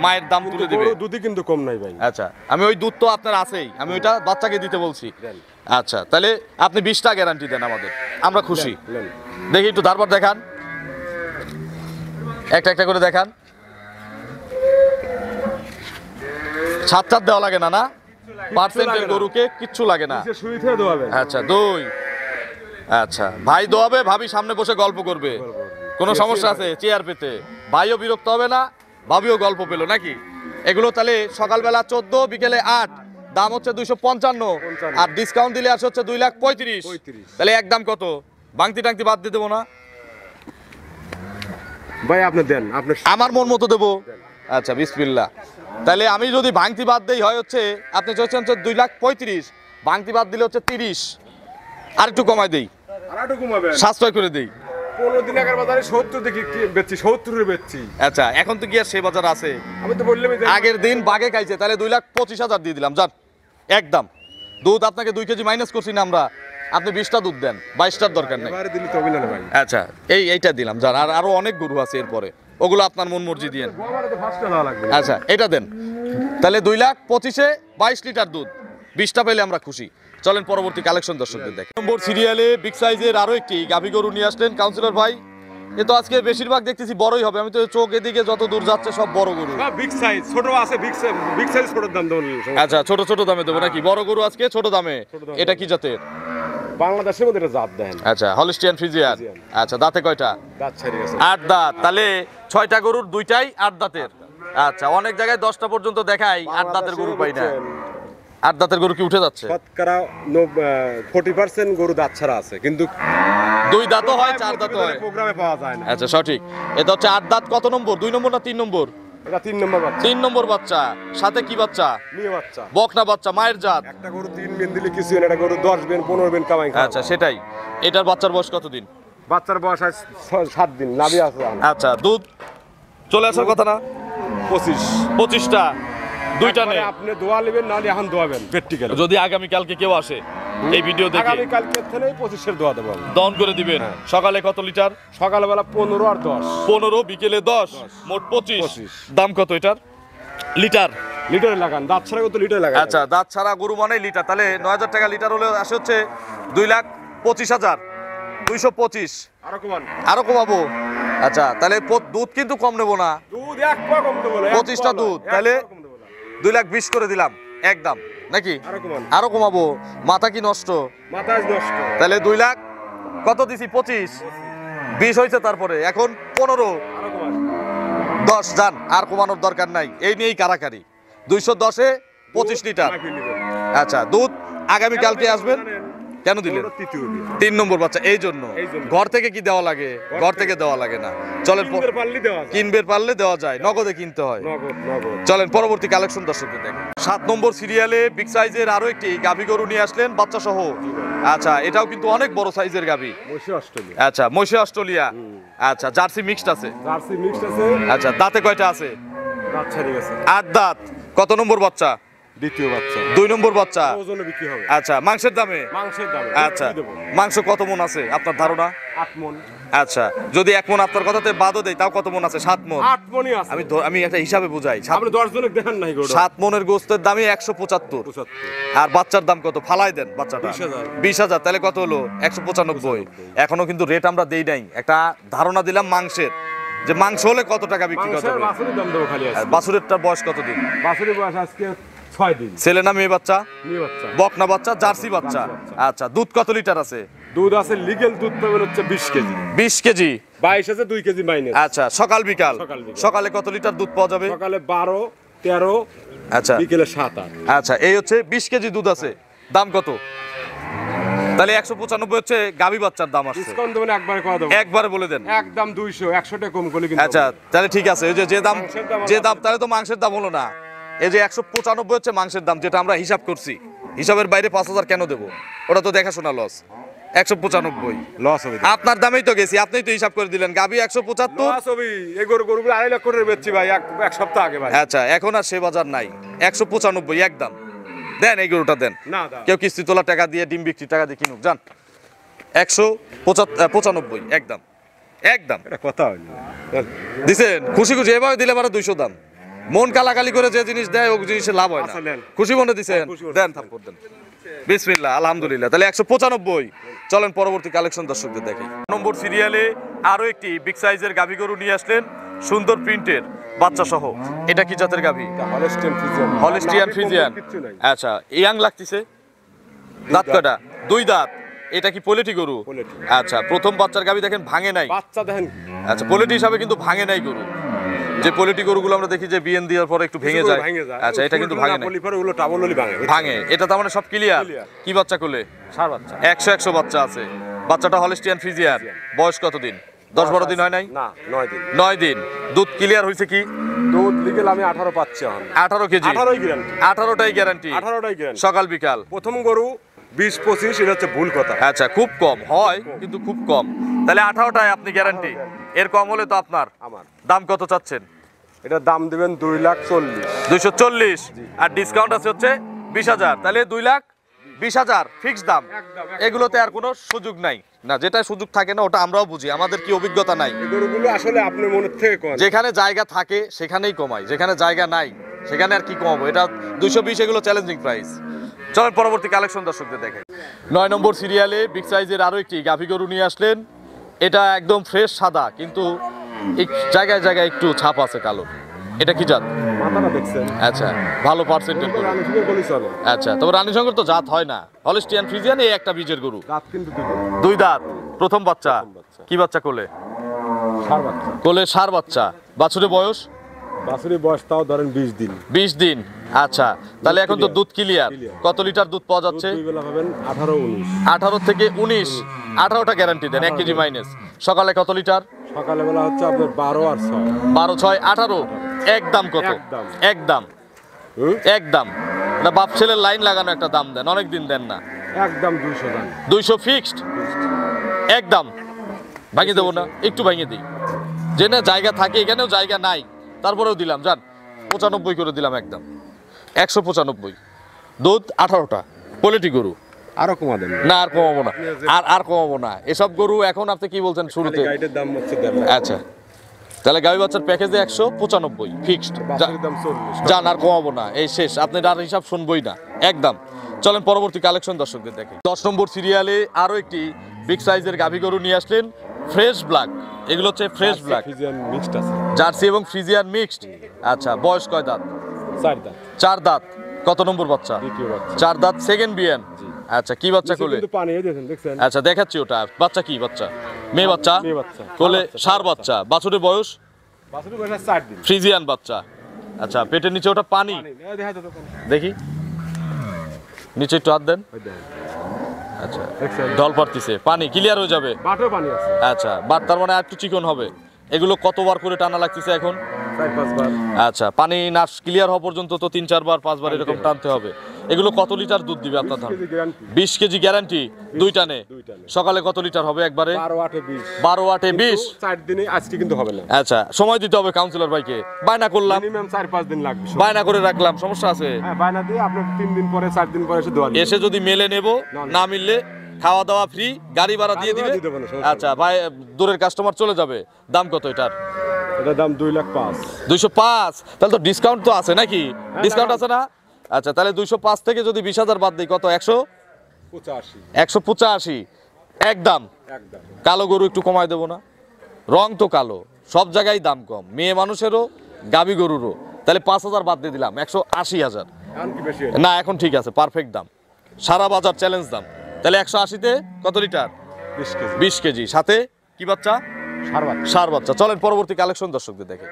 মায়ের দাম তুলে দিবে। গরু দুধই কিন্তু কম নাই ভাই। আচ্ছা আমি ওই দুধ তো আপনার আছেই, আমি ওইটা বাচ্চাকে দিতে বলছি। দেন। আচ্ছা তাহলে আপনি 20টা গ্যারান্টি দেন আমাদের, আমরা খুশি। নেন। দেখি একটু ধারবার দেখান, একটা একটা করে দেখান। ছাদ ছাদ দেওয়া লাগে না, না পার্সেন্টের গরুকে কিচ্ছু লাগে না। নিচে শুই থেকে দোয়াবেন। আচ্ছা 2। আচ্ছা ভাই দোয়াবে, ভাবি সামনে বসে গল্প করবে। কোনো সমস্যা আছে চেয়ার পেতে? ভাইও বিরক্ত হবে না, ভাবিও গল্প পেলো নাকি? এগুলো তাহলে সকালবেলা 14, বিকেলে 8, দাম হচ্ছে 255, আর ডিসকাউন্ট দিলে আসে হচ্ছে 2,35,000। তাহলে একদম কত? বাংতি টাংতি বাদ দিয়ে দেবো না ভাই আপনি দেন, আপনি আমার মন মতো দেবো। আচ্ছা বিসমিল্লাহ। তাহলে আমি যদি ভাঙতি বাদ দেই হয় হচ্ছে, আপনি চাইছেন হচ্ছে 2,35,000, ভাঙতি বাদ দিলে হচ্ছে 30, আর একটু কমাই দেই, আর একটু কমাবেন। সাশ্রয় করে দেই। 15 দিন আগের বাজারে 70 দেখি বেচছি, 70 বেচছি। আচ্ছা এখন তো কি আর সে বাজার আছে? আমি তো বললামই যে আগের দিন বাগে খাইছে, তাহলে 2,25,000 দিয়ে দিলাম যান একদম। দুধ আপনাকে 2 কেজি মাইনাস করছি না আমরা, আপনি 20টা দুধ দেন, 22টার দরকার নেই। এবারে দিলি তো অভিনয় ভাই। আচ্ছা এইটা দিলাম যান, আর আরো অনেক গরু আছে এরপরে, ওগুলো আপনার মন মর্জি দিয়েন। গোয়াবারে তো ফার্স্টটা দেওয়া লাগবে। আচ্ছা এটা দেন, তাহলে 2,25,000-এ 22 লিটার দুধ, 20টা পেলে আমরা খুশি। চলেন পরবর্তী কালেকশন দর্শকদের দেখেন। নম্বর সিরিয়ালে বিগ সাইজের আরো একটি গাভী গরু নিয়ে আসলেন কাউন্সিলর ভাই। এ তো আজকে বেশিরভাগ দেখতেছি বড়ই হবে, আমি তো চোখ এদিকে যত দূর যাচ্ছে সব বড় গরু। হ্যাঁ বিগ সাইজ, ছোট আছে, বিগ সাইজ ছোট দাম দেবো। আচ্ছা ছোট ছোট দামে দেবো নাকি? বড় গরু আজকে ছোট দামে। এটা কি জাতের? বাংলাদেশের মধ্যে এটা জাত দেন। আচ্ছা হলিস্টিয়ান ফ্রিজিয়ান। আচ্ছা দাঁতে কয়টা? দাঁত ছেড়ে গেছে। 8 দাঁত। তাহলে 6টা গরুর 2টাই 8 দাঁতের। আচ্ছা অনেক জায়গায় 10টা পর্যন্ত দেখাই, 8 দাঁতের গরু পাই না। 8 দাঁতের গরু কি উঠে যাচ্ছে? শতকরা 40% গরু দাঁত ছাড়া আছে, কিন্তু 2 দাঁতও হয়, 4 দাঁতও হয়। প্রোগ্রামে পাওয়া যায় না। আচ্ছা সঠিক। এটা হচ্ছে 8 দাঁত। কত নম্বর? 2 নম্বর না 3 নম্বর? এটা 3 নম্বর বাচ্চা। 3 নম্বর বাচ্চা। সাথে কি বাচ্চা? মেয়ে বাচ্চা। বকনা বাচ্চা, মায়ের জাত। একটা গরু 3 বেন দিলে কিছু হয় না, একটা গরু 10 বেন 15 বেন কামাই খায়। আচ্ছা সেটাই। এটার বাচ্চার বয়স কতদিন? বাচ্চার বয়স 7 দিন, নাভি আছে। আচ্ছা দুধ চলে আসার কথা না? 25টা, 2টা নেই। আপনি দোয়া নেবেন, নাহলে এখন দোয়াবেন প্র্যাকটিক্যাল। যদি আগামী কালকে কেউ আসে এই ভিডিও দেখে, আগামী কালকে থেকেই 25-এর দোয়া দেবো। দহন করে দিবেন। সকালে কত লিটার? সকালবেলা 15 আর 10। 15, বিকেলে 10, মোট 25। দাম কত এটার? লিটার লিটারে লাগান, দাঁত ছাড়া কত লিটারে লাগান। আচ্ছা দাঁত ছাড়া গরু মানে লিটার, তাহলে 9,000 টাকা লিটার হলে আসে হচ্ছে 2,25,000, 225। আরো কমান। আরো কমাবো? আচ্ছা তাহলে দুধ কিন্তু কম নেবো না, দুধ 1 পা কম দেবো না। 25টা দুধ, তাহলে 2,20,000 করে দিলাম একদম নাকি? আরো কমান। আরো কমাবো? মাথা কি নষ্ট? মাথা নষ্ট। তাহলে 2 লাখ কত দিছি? 25, 20 হয়েছে, তারপরে এখন 15, আরো কমান। 10 যান, আর কমানোর দরকার নাই, এই নিয়েই কারাকারি। 210-এ 25 লিটার। আচ্ছা দুধ আগামী কালকে আসবেন। কেন দিলেন? 3 নম্বর বাচ্চা, এই জন্য। ঘর থেকে কি দেওয়া লাগে? ঘর থেকে দেওয়া লাগে না। চলেন কিনবে পারলে দেওয়া যায়, নগদে কিনতে হয়। চলেন পরবর্তী কালেকশন দর্শকদের দেখেন। 7 নম্বর সিরিয়ালে বিগ সাইজের আরো একটি গাভী গরু নিয়ে আসলেন বাচ্চা সহ। আচ্ছা এটাও কিন্তু অনেক বড় সাইজের গাভী। আচ্ছা মহিষে অস্ট্রেলিয়া। আচ্ছা জার্সি মিক্সড আছে। জার্সি মিক্সড আছে। আচ্ছা দাঁতে কয়টা আছে? দাঁত ছেড়ে গেছে। 8 দাঁত। কত নম্বর বাচ্চা? দ্বিতীয় বাচ্চা। 2 নম্বর বাচ্চা। ওজনে বিক্রি হবে। আচ্ছা মাংসের দামে? মাংসের দামে। আচ্ছা মাংস কত মন আছে আপনার ধারণা? 8 মণ। আচ্ছা যদি 1 মন আপনার কথাতে বাদও দেই, তাও কত মন আছে? 7 মন। 8 মণই আছে। আমি একটা হিসাবে বুঝাই। আপনি 10 জনকে দেখেন নাই গরু। 7 মনের গোস্তের দামই 175। আর বাচ্চার দাম কত? ফালাই দেন বাচ্চাটা। 20,000। তাহলে কত হলো? 195। এখনো কিন্তু রেট আমরা দেই নাই, একটা ধারণা দিলাম মাংসের, যে মাংস হলে কত টাকা বিক্রি করা যাবে। বাছুরের দাম দেবো খালি আছে। বাছুরেরটার বয়স কতদিন? বাছুরের বয়স আজকে 6 দিন। ছেলে না মেয়ে বাচ্চা? মেয়ে বাচ্চা। বকনা বাচ্চা, জার্সি বাচ্চা। আচ্ছা, দুধ কত লিটার আছে? দুধ আছে লিগ্যাল দুধ পাবেন হচ্ছে 20 কেজি। 20 কেজি। 22 আছে 2 কেজি মাইনাস। আচ্ছা, সকাল বিকাল। সকাল বিকাল। সকালে কত লিটার দুধ পাওয়া যাবে? সকালে 12 13, আচ্ছা বিকেলে 7 8। আচ্ছা, এই হচ্ছে 20 কেজি দুধ আছে। দাম কত? তাহলে 195 হচ্ছে গাভী বাচ্চার দাম আসছে। ডিসকাউন্ট দেবেন একবারে কত দেব? একবারে বলে দেন। একদম 200, 100 টাকা কম করলে কিন্তু। আচ্ছা, তাহলে ঠিক আছে। ওই যে দাম, মাংসের দাম যে দাম, তাহলে তো মাংসের দাম হলো না। এই যে 195 হচ্ছে মাংসের দাম, যেটা আমরা হিসাব করছি। হিসাবের বাইরে 5000 কেন দেবো? ওটা তো দেখাশোনা লস। 195 লস হবে। আপনার দামেই তো গেছি, আপনিই তো হিসাব করে দিলেন। গাভী 175। লস হবে। এই গরুগুলো 2.5 লাখ করে বেচছি ভাই এক সপ্তাহ আগে ভাই। আচ্ছা, এখন আর সে বাজার নাই। 195 একদম দেন। এই গরুটা দেন। না দাদা। কেউ কিস্তি তোলা টাকা দিয়ে, ডিম বিক্রি টাকা দিয়ে কিনুক, যান। 195 একদম। একদম এটা কথা হইলো। দিছেন খুশি খুশি। এভাবে দিলে মানে 200 দাম। মন কালাকালি করে যে জিনিস দেয় ওই জিনিসে লাভ হয় না। আচ্ছা, নেন। খুশি মনে দিছেন, খুশি মনে দেন থাপ্পড় দেন। বিসমিল্লাহ, আলহামদুলিল্লাহ। তাহলে 195। চলেন পরবর্তী কালেকশন দর্শকদের দেখি। নম্বর সিরিয়ালে আরো একটি বিগ সাইজের গাভী গরু নিয়ে আসলেন, সুন্দর প্রিন্টের বাচ্চা সহ। এটা কি জাতের গাভী? Holstein Friesian. Holstein Friesian. কিচ্ছু নাই। আচ্ছা, ইয়াং লাগতেছে। দাঁত কয়টা? 2 দাঁত। এটা কি পোলেটি গরু? পোলেটি। আচ্ছা, প্রথম বাচ্চার গাভী দেখেন ভাঙে নাই। বাচ্চা দেখেন। আচ্ছা, পোলেটি হিসাবে কিন্তু ভাঙে নাই গরু। যে পোলেটি গরুগুলো আমরা দেখি যে বিএন দেওয়ার পরে একটু ভেঙে যায়। আচ্ছা, এটা কিন্তু ভাঙে নাই। পলিফার ওগুলো টাবললি ভাঙে। ভাঙে। এটা তার মানে সব ক্লিয়ার। Clear। কি বাচ্চা কোলে? সার বাচ্চা। 100 বাচ্চা আছে। বাচ্চাটা হলস্টিয়ান ফ্রিজিয়ান। বয়স কত দিন? 10-12 দিন হয় নাই? না, 9 দিন। 9 দিন। দুধ ক্লিয়ার হয়েছে কি? দুধ লিগেল আমি 18 পাচ্ছি এখন। 18 কেজি। 18ই গ্যারান্টি। 18টাই গ্যারান্টি। 18টাই গ্যারান্টি। সকাল বিকাল। প্রথম গরু 20-25, এটা হচ্ছে ভুল কথা। আচ্ছা, খুব কম হয় কিন্তু খুব কম। তাহলে 18টায় আপনি গ্যারান্টি। এর কম হলে তো আপনার। আমার দাম কত চাচ্ছেন? এটা দাম দিবেন 2,40,000। 240। আর ডিসকাউন্ট আছে হচ্ছে 20,000। তাহলে 2,20,000 ফিক্সড দাম। একদম। এগুলোতে আর কোনো সুযোগ নাই না। যেটা সুযোগ থাকে না ওটা আমরাও বুঝি, আমাদের কি অভিজ্ঞতা নাই। এই গরুগুলো আসলে আপনার মনের থেকে কোন। যেখানে জায়গা থাকে সেখানেই কমাই, যেখানে জায়গা নাই সেখানে আর কি কমাবো। এটা 220, এগুলো চ্যালেঞ্জিং প্রাইস। চলেন পরবর্তী কালেকশন দর্শকদের দেখে। 9 নম্বর সিরিয়ালে বিগ সাইজের আরো একটি গাভী গরু নিয়ে আসলেন। এটা একদম ফ্রেশ সাদা, কিন্তু জায়গায় জায়গায় একটু ছাপ আছে কালো। এটা কি জাত? মাথাটা দেখছেন? আচ্ছা, ভালো পার্সেন্টের গরু। আমি শুনে বলি চলে। আচ্ছা, তবে রানীশঙ্কর তো জাত হয় না। হলস্টিয়ান ফ্রিজিয়ান এই একটা বীজের গরু। দাঁত কিন্তু 2 দাঁত। প্রথম বাচ্চা। বাচ্চা। কি বাচ্চা কোলে? সার বাচ্চা। কোলে সার বাচ্চা। বাছুরের বয়স? বাছুরের বয়স তাও ধরেন 20 দিন। 20 দিন। আচ্ছা, তাহলে এখন তো দুধ ক্লিয়ার। Clear। কত লিটার দুধ পাওয়া যাচ্ছে? দুই বেলা পাবেন 18-19। 18 থেকে 19। 18টা গ্যারান্টি দেন, 1 কেজি মাইনাস। সকালে কত লিটার? সকালে বেলা হচ্ছে আপনার 12 আর 6। 12 6 18। একদম কত? একদম। একদম। হুম? একদম না, বাপ ছেলের লাইন লাগানো একটা দাম দেন, অনেক দিন দেন না। একদম 200 দাম। 200 ফিক্সড। একদম ভাঙিয়ে দেবো না, একটু ভাঙিয়ে দিই। যে না জায়গা থাকে, এখানেও জায়গা নাই, তারপরেও দিলাম। যান 95 করে দিলাম একদম। 195। দুধ 18টা। পোলেটি গরু। আরো কমা দেন। না, আর কমাবো না। আর কমাবো না। এসব গরু এখন আপনি কি বলছেন শুরুতে? গাইডের দাম হচ্ছে 1.5 লাখ। আচ্ছা, তাহলে গাভী বাচ্চার প্যাকেজে 195 ফিক্সড। বাছুরের দাম 40। যান, আর কমাবো না, এই শেষ। আপনি আর হিসাব শুনবই না একদম। চলেন পরবর্তী কালেকশন দর্শকদের দেখে। 10 নম্বর সিরিয়ালে আরো একটি বিগ সাইজের গাভী গরু নিয়ে আসলেন, ফ্রেশ ব্ল্যাক। এগুলো হচ্ছে ফ্রেশ ব্ল্যাক। ফ্রিজিয়ান মিক্সড আছে। জার্সি এবং ফ্রিজিয়ান মিক্সড। আচ্ছা, বয়স কয় দাঁত? 4 দাঁত। 4 দাঁত। কত নম্বর বাচ্চা? দ্বিতীয় বাচ্চা। 4 দাঁত, সেকেন্ড বিয়ান। জি। আচ্ছা, কি বাচ্চা কোলে? কিন্তু পানি এই দেখেন, দেখছেন? আচ্ছা, দেখাচ্ছি ওটা। বাচ্চা কি বাচ্চা? মেয়ে বাচ্চা। মেয়ে বাচ্চা। কোলে সার বাচ্চা। বাছুরের বয়স? বাছুরের বয়স 4 দিন। ফ্রিজিয়ান বাচ্চা। আচ্ছা, পেটের নিচে ওটা পানি। এই দেখাই তো দোকান। দেখি, নিচে একটু হাত দেন। ওই দেখেন। আচ্ছা, দেখছেন? ঢল পারতিছে, পানি ক্লিয়ার হয়ে যাবে। বাটেও পানি আছে। আচ্ছা, বাট তার মানে আর একটু চিকন হবে। এগুলো কতবার করে টানা লাগতেছে এখন? 4-5 বার। আচ্ছা, পানি না ক্লিয়ার হওয়া পর্যন্ত তো 3-4 বার 5 বার এরকম টানতে হবে। এগুলো কত লিটার দুধ দিবে আপনার ধান? 20 কেজি গ্যারান্টি। 20 KG guarantee. 2 টানে। 2 টানে। সকালে কত লিটার হবে একবারে? 12-8 20। 12 8 20। 4 দিনে আজকে কিন্তু হবে না। আচ্ছা, সময় দিতে হবে কাউন্সিলর ভাইকে। বায়না করলাম, মিনিমাম 4-5 দিন লাগবে। বায়না করে রাখলাম, সমস্যা আছে? হ্যাঁ, বায়না দিয়ে আপনার 3 দিন পরে 4 দিন পরে এসে দোয়া নিবেন। এসে যদি মেলে নেব, না মিললে খাওয়া দাওয়া ফ্রি, গাড়ি ভাড়া দিয়ে দিবে। গাড়ি ভাড়া দিয়ে দেবো না, সমস্যা আচ্ছা ভাই, দূরের কাস্টমার চলে যাবে। দাম কত এটার? এটার দাম 2,05,000। 205। তাহলে তো ডিসকাউন্ট তো আছে নাকি? ডিসকাউন্ট আছে না? আচ্ছা, তাহলে 205 থেকে যদি 20,000 বাদ দিই কত? 85। 185 একদম। একদম। কালো গরু একটু কমায় দেবো না? রং তো কালো, সব জায়গায় দাম কম, মেয়ে মানুষেরও গাবি গরুরও। তাহলে 5,000 বাদ দিয়ে দিলাম, 180,000। এখন কি বেশি না এখন ঠিক আছে, পারফেক্ট দাম, সারা বাজার চ্যালেঞ্জ দাম। তাহলে 180-তে কত লিটার? 20 কেজি 20 কেজি, সাথে কি বাচ্চা? ষাঁড় বাচ্চা। চলেন পরবর্তী কালেকশন দর্শকদের দেখে।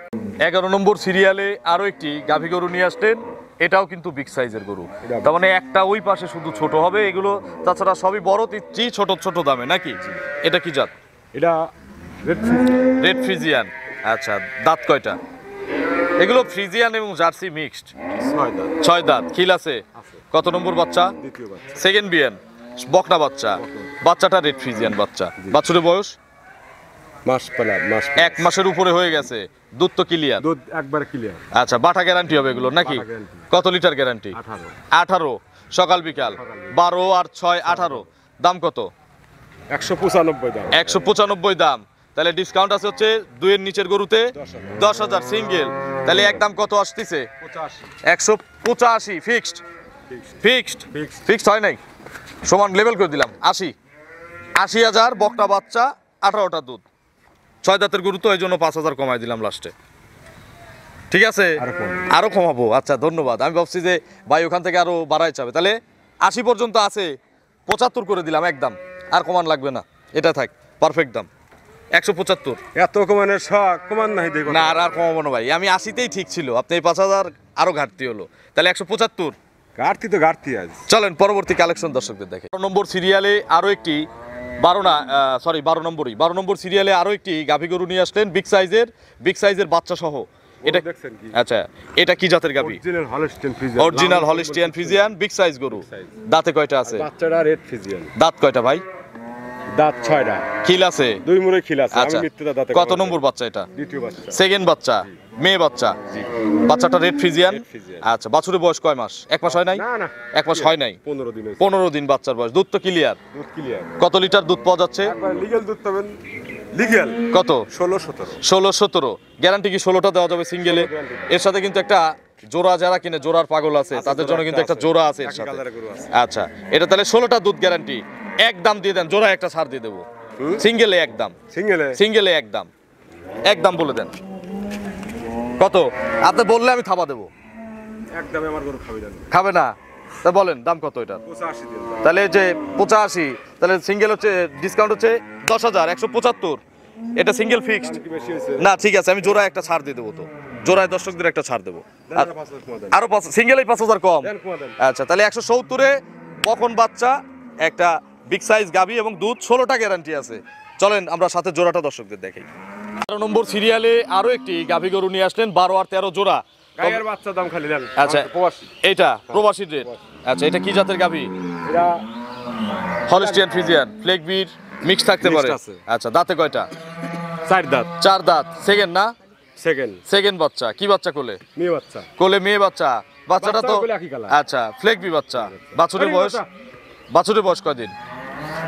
11 নম্বর সিরিয়ালে আরো একটি গাভী গরু নিয়ে আসলেন, এটাও কিন্তু বিগ সাইজের গরু। তার মানে একটা ওই পাশে শুধু ছোট হবে, এগুলো তাছাড়া সবই বড় দিচ্ছি ছোট ছোট দামে নাকি? এটা কি জাত? এটা রেড ফ্রিজিয়ান। আচ্ছা, দাঁত কয়টা? এগুলো ফ্রিজিয়ান এবং জার্সি মিক্সড। 6 দাঁত 6 দাঁত, খিল আছে। কত নম্বর বাচ্চা? দ্বিতীয় বাচ্চা সেকেন্ড বিয়ান, বকনা বাচ্চা। বাচ্চাটা রেড ফ্রিজিয়ান বাচ্চা। বাছুরের বয়স মাস 1 মাসের উপরে হয়ে গেছে। দুধ তো ক্লিয়ার? দুধ একবার ক্লিয়ার। আচ্ছা, বাটা গ্যারান্টি হবে এগুলো নাকি? বাটা guarantee। কত লিটার গ্যারান্টি? 18 সকাল বিকাল 12 আর 6 18। দাম কত? 195 দাম। 195 দাম। তাহলে ডিসকাউন্ট আছে হচ্ছে 2 এর নিচের গরুতে 10,000 সিঙ্গেল। তাহলে একদম কত আসতেছে? 185 ফিক্সড। ফিক্সড হয় নাই, সমান লেভেল করে দিলাম। 80,000 বকটা বাচ্চা, 18টা দুধ, 6 দাঁতের গরু তো এই জন্য 5,000 কমাই দিলাম লাস্টে। ঠিক আছে, আরো কমাবো। আচ্ছা ধন্যবাদ। আমি ভাবছি যে ভাই ওখান থেকে আরো বাড়াই চাবে। তাহলে 80 পর্যন্ত আছে, 75 করে দিলাম একদম, আর কমান লাগবে না। এটা থাক, পারফেক্ট দাম 175। এত কমানের শখ কমান নাই দেখো না আর কমাবো না ভাই, আমি 80তেই ঠিক ছিল, আপনি এই 5,000 আরো ঘাটতি হলো। তাহলে 175। ঘাটতি তো ঘাটতি আজ। চলেন পরবর্তী কালেকশন দর্শকদের দেখে। 12 নম্বর সিরিয়ালে আরো একটি 12 নম্বর সিরিয়ালে আরো একটি গাভী গরু নিয়ে আসলেন, বিগ সাইজের বাচ্চা সহ। এটা দেখছেন কি? আচ্ছা, এটা কি জাতের গাভী? Original Holstein Friesian big size গরু। দাঁতে কয়টা আছে? বাচ্চাটা রেড ফ্রিজিয়ান। দাঁত কয়টা ভাই? দাঁত 6টা। খিল আছে? 2 মুড়ে খিল আছে। আমি আচ্ছা, মিথ্যা দাঁতে। কত নম্বর বাচ্চা এটা? দ্বিতীয় বাচ্চা। সেকেন্ড বাচ্চা, মেয়ে বাচ্চা। বাচ্চাটা রেড ফ্রিজিয়ান। আচ্ছা, বাছুরের বয়স কয় মাস? 1 মাস হয় নাই? না 1 মাস হয় নাই, 15 দিন হয়েছে। 15 দিন বাচ্চার বয়স। দুধ তো ক্লিয়ার? দুধ ক্লিয়ার। কত লিটার দুধ পাওয়া যাচ্ছে? একবার লিগ্যাল দুধ পাবেন। লিগ্যাল কত? 16-17 গ্যারান্টি কি 16টা দেওয়া যাবে সিঙ্গেলে? এর সাথে কিন্তু একটা জোড়া, যারা কিনে জোড়ার পাগল আছে তাদের জন্য কিন্তু একটা জোড়া আছে এর সাথে। আচ্ছা, এটা তাহলে 16টা দুধ গ্যারান্টি। এক দাম দিয়ে দেন, জোড়া একটা ছাড় দিয়ে দেবো। সিঙ্গেলে একদম, সিঙ্গেলে একদম বলে দেন। কত? আপনি বললে আমি থাবা দেবো। একদমই আমার গরু খাবে না। খাবে না? তা বলেন দাম কত এটা? 85 দিন। তাহলে যে 85, তাহলে সিঙ্গেল হচ্ছে ডিসকাউন্ট হচ্ছে 10,000, 175। এটা সিঙ্গেল ফিক্সড কি বেশি হয়েছে? না? ঠিক আছে, আমি জোড়া একটা ছাড় দিয়ে দেবো। তো জোড়ায় দর্শকদের একটা ছাড় দেবো। আরো সিঙ্গেলেই 5,000 কম। আচ্ছা, তাহলে 170-এ বকন বাচ্চা, একটা বিগ সাইজ গাভী এবং দুধ, 16টা গ্যারান্টি আছে। চলেন আমরা সাথে জোড়াটা দর্শকদের দেখাই। 12 নম্বর সিরিয়ালে আরো একটি গাভী গরু নিয়ে আসলেন, 12 আর 13 জোড়া। গায়ের বাচ্চা দাম খালি দেন। আচ্ছা, এটা প্রবাসী রেট। আচ্ছা, এটা কি জাতের গাভী? এটা হলিস্টিয়ান ফ্রিজিয়ান, ফ্লেক বিট মিক্স থাকতে পারে। আচ্ছা, দাঁতে কয়টা? 4 দাঁত। 4 দাঁত। সেকেন্ড না? সেকেন্ড বাচ্চা। কি বাচ্চা কোলে? মেয়ে বাচ্চা। কোলে মেয়ে বাচ্চা। বাচ্চাটা তো বাচ্চাগুলো একই কালার। আচ্ছা, ফ্লেক বি বাচ্চা। বাছুরের বয়স কয়দিন?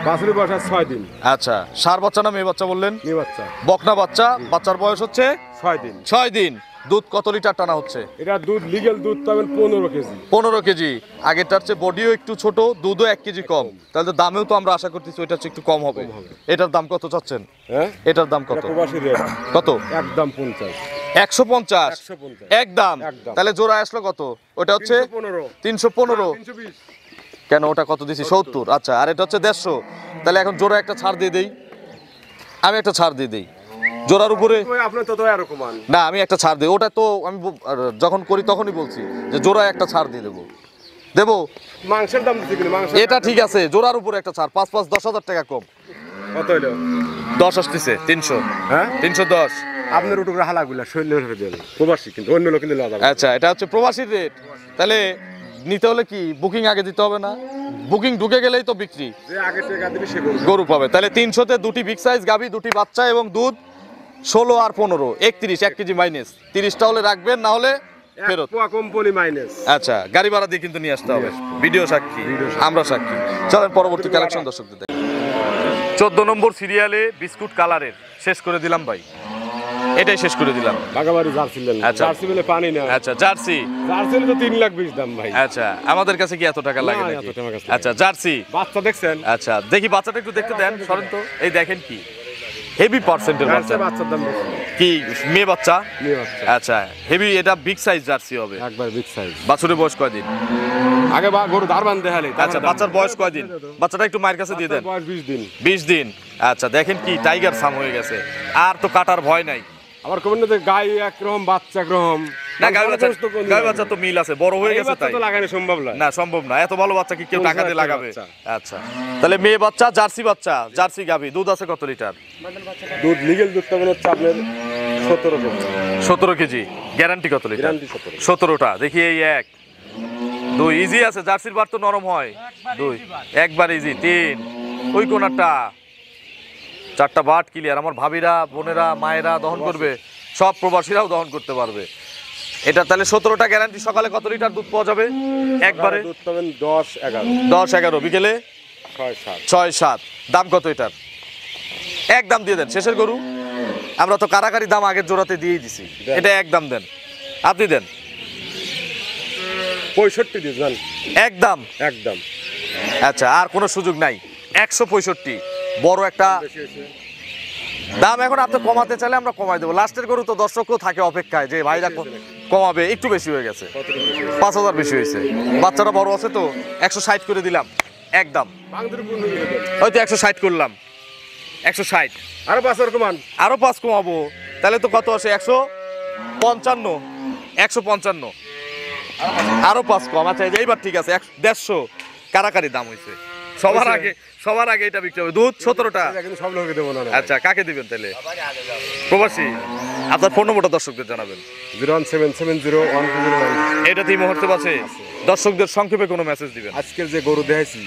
বাছুরের বয়স 6 দিন। আচ্ছা, ষাঁড় বাচ্চা না মেয়ে বাচ্চা বললেন? মেয়ে বাচ্চা। বকনা বাচ্চা। বাচ্চার বয়স হচ্ছে 6 দিন। 6 দিন। দুধ কত লিটার টানা হচ্ছে? এটা দুধ লিগ্যাল দুধ পাবেন 15 কেজি। 15 কেজি। আগেরটার চেয়ে বডিও একটু ছোট, দুধও 1 কেজি কম। তাহলে তো দামেও তো আমরা আশা করতেছি ওইটার চেয়ে একটু কম হবে। এটার দাম কত চাচ্ছেন? হ্যাঁ, এটার দাম কত? প্রবাসী রেট। কত? একদম 50। 150 একদম। তাহলে জোড়া আসলো কত? ওটা হচ্ছে 315। 320। কেন, ওটা কত দিছি? 70। আচ্ছা, আর এটা হচ্ছে 150। তাহলে এখন জোড়া একটা ছাড় দিয়ে দেই। আমি একটা ছাড় দিয়ে দেই জোড়ার উপরে। আপনি তো এরকম মান না, আমি একটা ছাড় দিই। ওটা তো আমি যখন করি তখনই বলছি যে জোড়া একটা ছাড় দিয়ে দেবো। মাংসের দাম দিতে গেলে মাংস এটা ঠিক আছে, জোড়ার উপরে একটা ছাড়। 5 10,000 টাকা কম। কত হলো? 10 আসতেছে 300। হ্যাঁ, 310। আপনার টুকরা হালাগুলা শৈল হয়ে যাবে। প্রবাসী কিন্তু অন্য লোক কিন্তু লাগাবে। আচ্ছা, এটা হচ্ছে প্রবাসীর রেট। তাহলে নিতে হলে কি বুকিং আগে দিতে হবে না? বুকিং ঢুকে গেলেই তো বিক্রি, যে আগে টাকা দিবে সে গরু পাবে। তাহলে 300-তে দুটি বিগ সাইজ গাভী, দুটি বাচ্চা এবং দুধ 16 আর 15 31, 1 কেজি মাইনাস। 30টা হলে রাখবেন, না হলে ফেরত। Company minus. আচ্ছা, গাড়ি ভাড়া দিয়ে কিন্তু নিয়ে আসতে হবে। ভিডিও সাক্ষী, আমরা সাক্ষী। চলেন পরবর্তী কালেকশন দর্শকদের দেখি। 14 নম্বর সিরিয়ালে বিস্কুট কালারের শেষ করে দিলাম ভাই, এটাই শেষ করে দিলাম। বাগাবাড়ি জার্সি নেন। আচ্ছা। জার্সি বলে পানি না। আচ্ছা, জার্সি তো 3,20,000 দাম ভাই। আচ্ছা, আমাদের কাছে কি এত টাকা লাগে না, নাকি? এত টাকা লাগে। আচ্ছা, জার্সি বাচ্চা দেখছেন? আচ্ছা, দেখি বাচ্চাটা একটু দেখতে দেন। সরেন তো, এই দেখেন কি হেভি পার্সেন্টের বাচ্চা, বাচ্চার দাম বেশি। কি মেয়ে বাচ্চা? মেয়ে বাচ্চা আচ্ছা হেভি, এটা বিগ সাইজ জার্সি হবে। একবার বিগ সাইজ। বাছুরের বয়স কয়দিন? আগে গরু ধারবান দেখালে। আচ্ছা বাচ্চার বয়স কয়দিন? বাচ্চাটা একটু মায়ের কাছে দিয়ে দেন। বয়স 20 দিন। 20 দিন। আচ্ছা দেখেন কি টাইগার সাম হয়ে গেছে, আর তো কাটার ভয় নাই। আবার কোন না গাই একরকম বাচ্চা একরকম। না গাই বাচ্চা তো মিল আছে, বড় হয়ে গেছে তাই। তো লাগানো সম্ভব না। না সম্ভব না, এত ভালো বাচ্চা কি কেউ টাকা দিয়ে লাগাবে? বাচ্চা। আচ্ছা তাহলে মেয়ে বাচ্চা, জার্সি বাচ্চা, জার্সি গাভী, দুধ আছে কত লিটার? দুধ লিগ্যাল দুধ পাবেন হচ্ছে আপনার 17 কেজি। 17 কেজি। গ্যারান্টি কত লিটার? গ্যারান্টি 17। 17টা। দেখি এই 1 2 ইজি আছে, জার্সির বার তো নরম হয়। 2 একবার ইজি। 3 ওই কোনারটা 4টা বাট ক্লিয়ার। আমার ভাবিরা, বোনেরা, মায়েরা দহন করবে, সব প্রবাসীরাও দহন করতে পারবে। এটা তাহলে 17টা গ্যারান্টি। সকালে কত লিটার দুধ পাওয়া যাবে একবারে? দুধ পাবেন 10 11 10 11, বিকেলে 6 7। 6 7। দাম কত এটার? এক দাম দিয়ে দেন, শেষের গরু। আমরা তো কারাকারি দাম আগের জোড়াতে দিয়েই দিছি, এটা এক দাম দেন, আপনি দেন 65 দিয়ে যান একদম। একদম। আচ্ছা আর কোনো সুযোগ নাই? 165 বড় একটা দাম। এখন আপনি কমাতে চাইলে আমরা কমাই দেবো। লাস্টের গরু তো দর্শকও থাকে অপেক্ষায় যে ভাইরা কমাবে, একটু বেশি হয়ে গেছে, 5000 বেশি হয়েছে। বাচ্চাটা বড় আছে তো 160 করে দিলাম একদম। হয়তো 160 করলাম, 160। আরো 5 কমান, আরো 5 কমাবো, তাহলে তো কত আসে? 155। 155 আরো 5 কম। আচ্ছা এইবার ঠিক আছে, 150 কারাকারি দাম হয়েছে। সবার আগে এটা বিক্রি হবে। দুধ 17টা। কিন্তু সব লোকে দেবো না। আচ্ছা কাকে দিবেন তাহলে? প্রবাসী। আপনার ফোন নম্বরটা দর্শকদের জানাবেন। 017701209। এটা এই মুহূর্তে আছে। দর্শকদের সংক্ষেপে কোনো মেসেজ দিবেন। আজকের যে গরু দেখাইছি,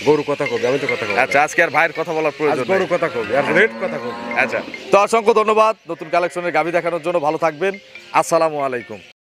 গরু কথা কবে, আমি তো কথা কব। আচ্ছা আজকে আর ভাইয়ের কথা বলার প্রয়োজন নেই। গরু কথা কবে আর রেট কথা কবে। আচ্ছা তো অসংখ্য ধন্যবাদ নতুন কালেকশনের গাভী দেখানোর জন্য। ভালো থাকবেন। আসসালামু আলাইকুম।